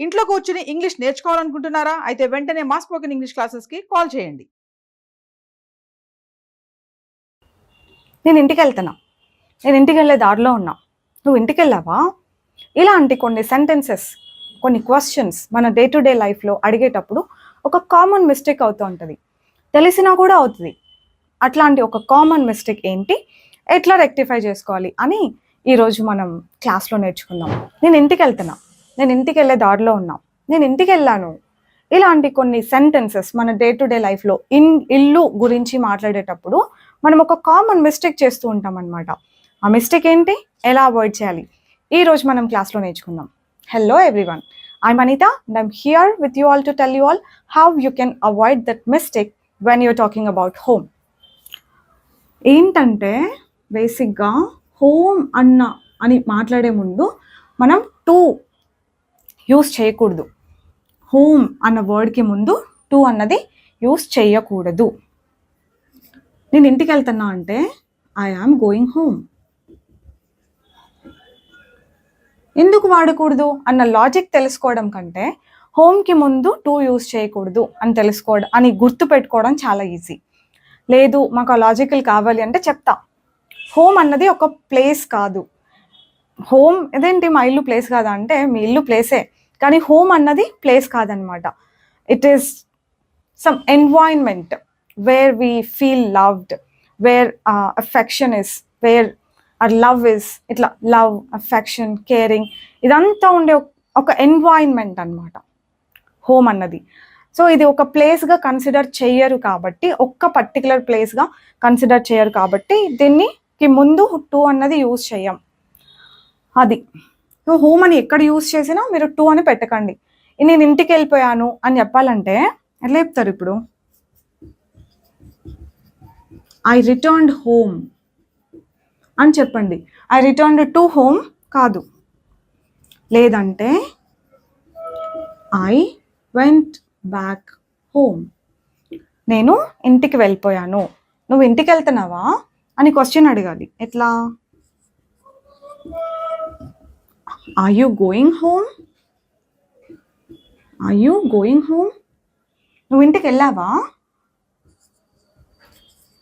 ఇంట్లో కూర్చుని ఇంగ్లీష్ నేర్చుకోవాలనుకుంటున్నారా? అయితే వెంటనే మా స్పోకెన్ ఇంగ్లీష్ క్లాసెస్‌కి కాల్ చేయండి. నేను ఇంటికెళ్ళే దారిలో ఉన్నా. నువ్వు ఇంటికెళ్ళావా? ఇలాంటి కొన్ని సెంటెన్సెస్, కొన్ని క్వశ్చన్స్ మన డే టు డే లైఫ్లో అడిగేటప్పుడు ఒక కామన్ మిస్టేక్ అవుతూ ఉంటుంది. తెలిసినా కూడా అవుతుంది. అట్లాంటి ఒక కామన్ మిస్టేక్ ఏంటి, ఎట్లా రెక్టిఫై చేసుకోవాలి అని ఈరోజు మనం క్లాస్లో నేర్చుకుందాం. నేను ఇంటికెళ్ళే దారిలో ఉన్నా, నేను ఇంటికెళ్ళాను. ఇలాంటి కొన్ని సెంటెన్సెస్ మన డే టు డే లైఫ్లో ఇల్లు గురించి మాట్లాడేటప్పుడు మనం ఒక కామన్ మిస్టేక్ చేస్తూ ఉంటాం అనమాట. ఆ మిస్టేక్ ఏంటి, ఎలా అవాయిడ్ చేయాలి, ఈరోజు మనం క్లాస్లో నేర్చుకుందాం. Hello everyone, I'm Anitha and I'm here with you all to tell you all how you can avoid that mistake when you're talking about home. ఏంటంటే బేసిక్గా హోమ్ అని మాట్లాడే ముందు మనం టు యూస్ చేయకూడదు. హోమ్ అన్న వర్డ్కి ముందు టు అన్నది యూస్ చేయకూడదు. నేను ఇంటికి వెళ్తున్నా అంటే ఐ యామ్ గోయింగ్ హోమ్. ఎందుకు వాడకూడదు అన్న లాజిక్ తెలుసుకోవడం కంటే హోమ్కి ముందు టు యూస్ చేయకూడదు అని గుర్తుపెట్టుకోవడం చాలా ఈజీ. లేదు మాకు ఆ లాజికల్ కావాలి అంటే చెప్తా. హోమ్ అన్నది ఒక ప్లేస్ కాదు. హోమ్ ఇదేంటి మా ఇల్లు ప్లేస్ కాదా అంటే మీ ఇల్లు ప్లేసే, కానీ హోమ్ అన్నది ప్లేస్ కాదనమాట. It is some environment where we feel loved, where affection is, where are love is. ఇట్లా లవ్, అఫెక్షన్, కేరింగ్ ఇదంతా ఉండే ఒక ఎన్వైరన్మెంట్ అనమాట హోమ్ అన్నది. సో ఇది ఒక ప్లేస్గా కన్సిడర్ చేయరు కాబట్టి, ఒక్క పర్టికులర్ ప్లేస్గా కన్సిడర్ చేయరు కాబట్టి దీనికి ముందు టు అన్నది యూజ్ చేయం. అది హోమ్ అని ఎక్కడ యూజ్ చేసినా మీరు టు అని పెట్టకండి. నేను ఇంటికి వెళ్ళిపోయాను అని చెప్పాలంటే ఎట్లా చెప్తారు? ఇప్పుడు ఐ రిటర్న్డ్ హోమ్ అని చెప్పండి. ఐ రిటర్న్డ్ టు హోమ్ కాదు. లేదంటే ఐ వెంట్ బ్యాక్ హోమ్. నేను ఇంటికి వెళ్ళిపోయాను. నువ్వు ఇంటికి వెళ్తున్నావా అని క్వశ్చన్ అడగాలి. ఎట్లా? Are you going home? Are you going home? నువ్వు ఇంటికి వెళ్ళావా?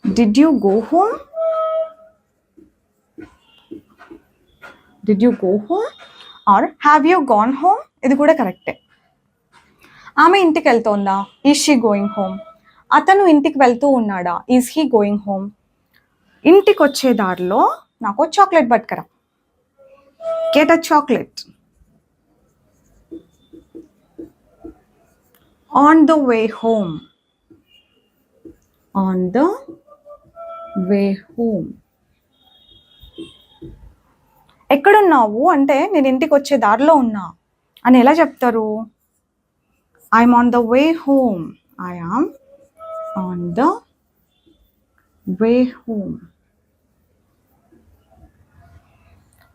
Did you go home? Did you go home or have you gone home? ఇది కూడా కరెక్టే. ఆమె ఇంటికి వెళ్తోందా? Is she going home? అతను ఇంటికి వెళ్తూ ఉన్నాడా? Is he going home? ఇంటికి వచ్చే దారిలో నాకు చాక్లెట్ పట్టుకరా. Get a chocolate. On the way home. On the way home. ఎక్కడున్నావు అంటే నేను ఇంటికి వచ్చే దారిలో ఉన్నా అని ఎలా చెప్తారు? I'm on the way home. I am on the way home.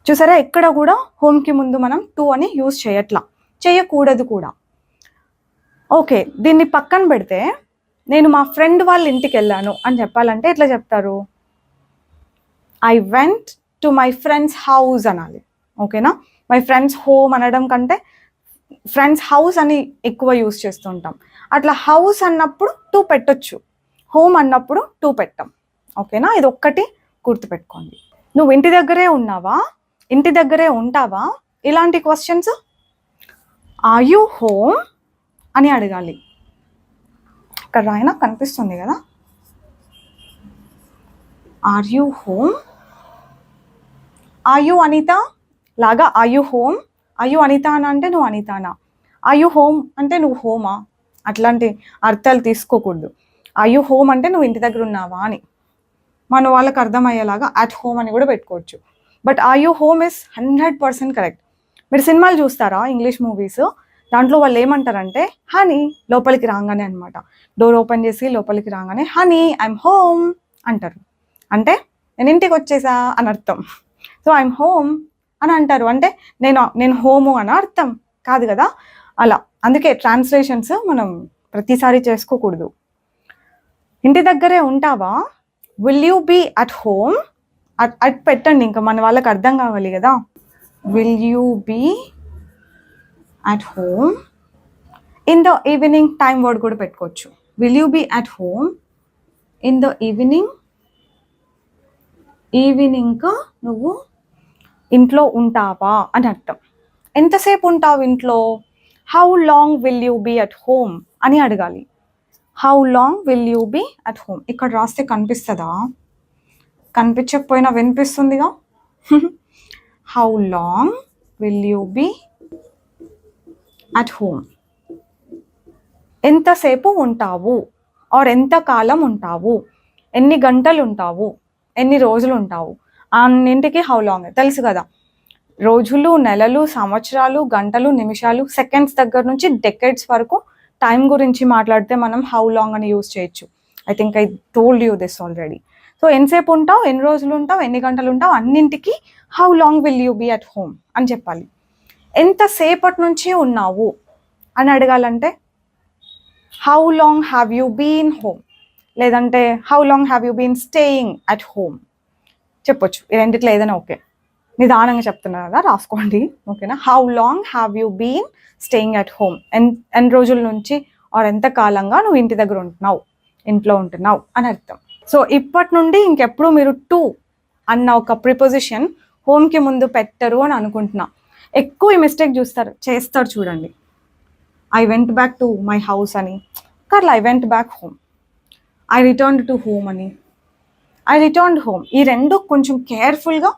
చూసారా, ఎక్కడ కూడా హోమ్కి ముందు మనం టు అని యూజ్ చేయకూడదు కూడా. ఓకే, దీన్ని పక్కన పెడితే నేను మా ఫ్రెండ్ వాళ్ళ ఇంటికి వెళ్ళాను అని చెప్పాలంటే ఎట్లా చెప్తారు? I went to my friends house అనాలి. ఓకేనా? మై ఫ్రెండ్స్ హోమ్ అనడం కంటే ఫ్రెండ్స్ హౌస్ అని ఎక్కువ యూజ్ చేస్తుంటాం. అట్లా హౌస్ అన్నప్పుడు టూ పెట్టొచ్చు, హోమ్ అన్నప్పుడు టూ పెట్టాం. ఓకేనా? ఇది ఒక్కటి గుర్తుపెట్టుకోండి. నువ్వు ఇంటి దగ్గరే ఉన్నావా, ఇంటి దగ్గరే ఉంటావా, ఇలాంటి క్వశ్చన్స్ ఆర్ యూ హోమ్ అని అడగాలి. ఇక్కడ రాయినా కనిపిస్తుంది కదా, are you home. Are you Anitha లాగా are you home. Are you Anitha అని అంటే నువ్వు అనితానా, ఆర్ యూ హోమ్ అంటే నువ్వు హోమా, అట్లాంటి అర్థాలు తీసుకోకూడదు. ఆర్ యూ హోమ్ అంటే నువ్వు ఇంటి దగ్గర ఉన్నావా అని. మన వాళ్ళకి అర్థమయ్యేలాగా అట్ హోమ్ అని కూడా పెట్టుకోవచ్చు. But are you home is 100% correct. మీరు సినిమాలు చూస్తారా, ఇంగ్లీష్ మూవీస్, దాంట్లో వాళ్ళు ఏమంటారంటే హనీ లోపలికి రాగానే అనమాట, డోర్ ఓపెన్ చేసి లోపలికి రాగానే హనీ ఐఎమ్ హోమ్ అంటారు. అంటే నేను ఇంటికి వచ్చేసా అని అర్థం. సో ఐఎమ్ హోమ్ అని అంటారు అంటే నేను హోము అని అర్థం కాదు కదా. అలా అందుకే ట్రాన్స్లేషన్స్ మనం ప్రతిసారి చేసుకోకూడదు. ఇంటి దగ్గరే ఉంటావా, will you be at home, at పెట్టండి, ఇంకా మన వాళ్ళకి అర్థం కావాలి కదా. Will you be at home. In the evening, time word కూడా పెట్టుకోవచ్చు. Will you be at home in the evening? Evening నువ్వు ఇంట్లో ఉంటావా అని అర్థం. ఎంతసేపు ఉంటావు ఇంట్లో? How long will you be at home అని అడగాలి. How long will you be at home. ఇక్కడ రాస్తే కనిపిస్తుందా? కనిపించకపోయినా వినిపిస్తుందిగా. How long will you be at home. ఎంతసేపు ఉంటావు ఆర్ ఎంతకాలం ఉంటావు, ఎన్ని గంటలు ఉంటావు, ఎన్ని రోజులు ఉంటావు, అన్నింటికి హౌ లాంగ్ తెలుసు కదా. రోజులు, నెలలు, సంవత్సరాలు, గంటలు, నిమిషాలు, సెకండ్స్ దగ్గర నుంచి డెకెడ్స్ వరకు టైం గురించి మాట్లాడితే మనం హౌ లాంగ్ అని యూజ్ చేయొచ్చు. I think I told you this already. So ఎంతసేపు ఉంటావు, ఎన్ని రోజులు ఉంటావు, ఎన్ని గంటలు ఉంటావు, అన్నింటికి how long will you be at home అని చెప్పాలి. ఎంతసేపటి నుంచి ఉన్నావు అని అడగాలంటే how long have you been home, లేదంటే how long have you been staying at home చెప్పొచ్చు. ఈ రెండిట్లో ఏదైనా ఓకే. నిదానంగా చెప్తున్నా కదా, రాసుకోండి ఓకేనా. How long have you been staying at home, ఎన్ని రోజుల నుంచి ఆర్ ఎంత కాలంగా నువ్వు ఇంటి దగ్గర ఉంటున్నావు, ఇంట్లో ఉంటున్నావు అని అర్థం. సో ఇప్పటి నుండి ఇంకెప్పుడు మీరు టు అన్న ఒక ప్రిపోజిషన్ హోమ్కి ముందు పెట్టరు అని అనుకుంటున్నా. ఎక్కువ ఈ మిస్టేక్ చేస్తారు చూడండి. I went back to my house అని, కర్ల I went back home. I returned to home అని, ఐ రిటర్న్డ్ హోమ్. ఈ రెండు కొంచెం కేర్ఫుల్గా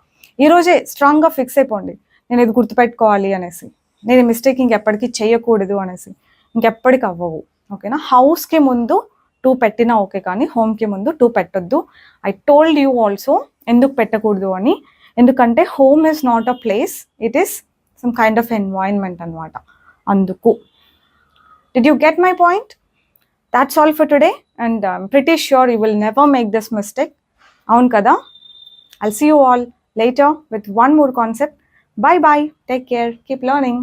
ఈరోజే స్ట్రాంగ్గా ఫిక్స్ అయిపోండి. నేను ఇది గుర్తుపెట్టుకోవాలి అనేసి, నేను ఈ మిస్టేక్ ఇంకెప్పటికీ చేయకూడదు అనేసి. ఇంకెప్పటికి అవ్వవు ఓకేనా. హౌస్కి ముందు టూ పెట్టినా ఓకే, కానీ హోమ్కి ముందు టూ పెట్టొద్దు. ఐ టోల్డ్ యూ ఆల్సో ఎందుకు పెట్టకూడదు అని. ఎందుకంటే home is not a place, it is some kind of environment అనమాట. అందుకు did you get my point? That's all for today, and I'm pretty sure you will never make this mistake. Avun kada? I'll see you all later with one more concept. Bye bye. Take care. Keep learning.